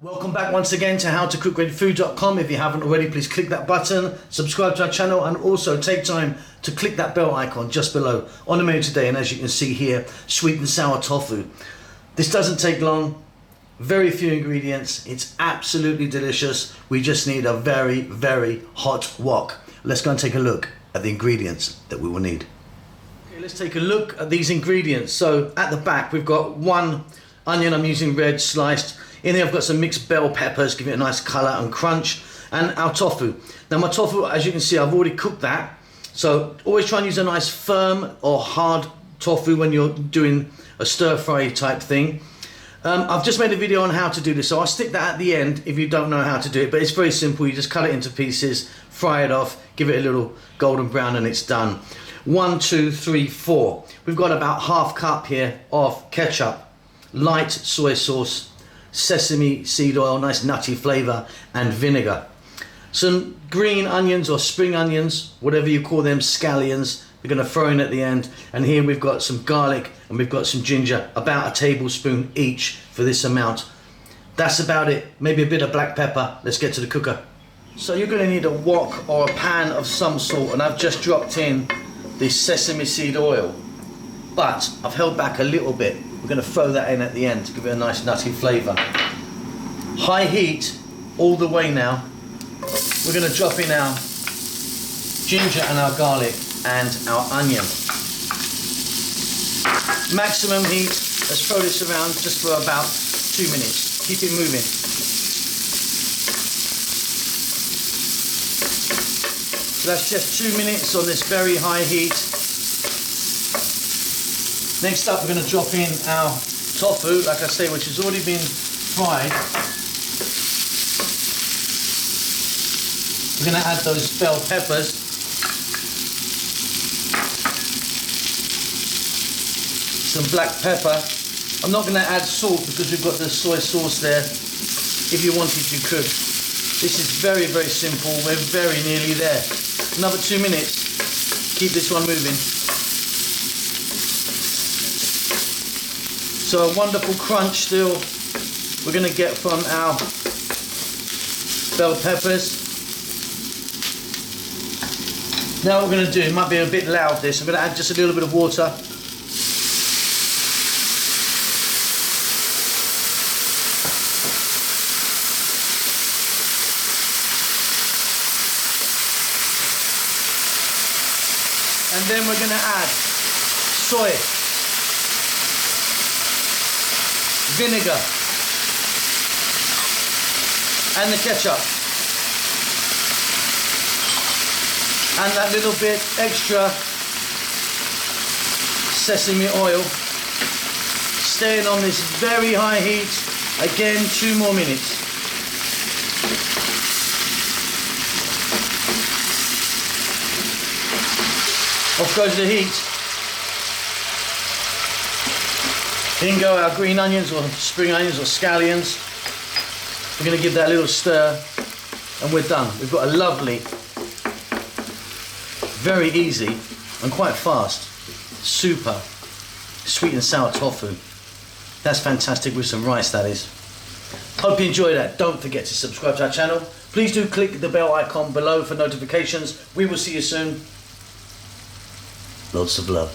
Welcome back once again to howtocookwithfood.com. If you haven't already, please click that button, subscribe to our channel, and also take time to click that bell icon just below. On the menu today, and as you can see here, sweet and sour tofu. This doesn't take long, very few ingredients, it's absolutely delicious. We just need a very, very hot wok. Let's go and take a look at the ingredients that we will need. Okay, let's take a look at these ingredients. So at the back, we've got one onion, I'm using red, sliced. In there I've got some mixed bell peppers, give it a nice colour and crunch, and our tofu. Now my tofu, as you can see, I've already cooked that. So always try and use a nice firm or hard tofu when you're doing a stir fry type thing. I've just made a video on how to do this, so I'll stick that at the end if you don't know how to do it, but it's very simple. You just cut it into pieces, fry it off, give it a little golden brown, and it's done. 1, 2, 3, 4. We've got about half cup here of ketchup, light soy sauce, sesame seed oil, nice nutty flavour, and vinegar. Some green onions or spring onions, whatever you call them, scallions, we're going to throw in at the end. And here we've got some garlic and we've got some ginger, about a tablespoon each for this amount. That's about it. Maybe a bit of black pepper. Let's get to the cooker. So you're going to need a wok or a pan of some sort, and I've just dropped in this sesame seed oil, but I've held back a little bit. We're going to throw that in at the end to give it a nice nutty flavour. High heat all the way now. We're going to drop in our ginger and our garlic and our onion. Maximum heat. Let's throw this around just for about 2 minutes. Keep it moving. So that's just 2 minutes on this very high heat. Next up, we're going to drop in our tofu, like I say, which has already been fried. We're going to add those bell peppers. Some black pepper. I'm not going to add salt because we've got the soy sauce there. If you wanted, you could. This is very, very simple. We're very nearly there. Another 2 minutes. Keep this one moving. So a wonderful crunch still we're going to get from our bell peppers. Now what we're going to do, it might be a bit loud this, I'm going to add just a little bit of water. And then we're going to add soy, vinegar, and the ketchup, and that little bit extra sesame oil. Staying on this very high heat, again 2 more minutes. Off goes the heat. In go our green onions or spring onions or scallions. We're going to give that a little stir and we're done. We've got a lovely, very easy and quite fast, super sweet and sour tofu. That's fantastic with some rice, that is. Hope you enjoyed that. Don't forget to subscribe to our channel. Please do click the bell icon below for notifications. We will see you soon. Lots of love.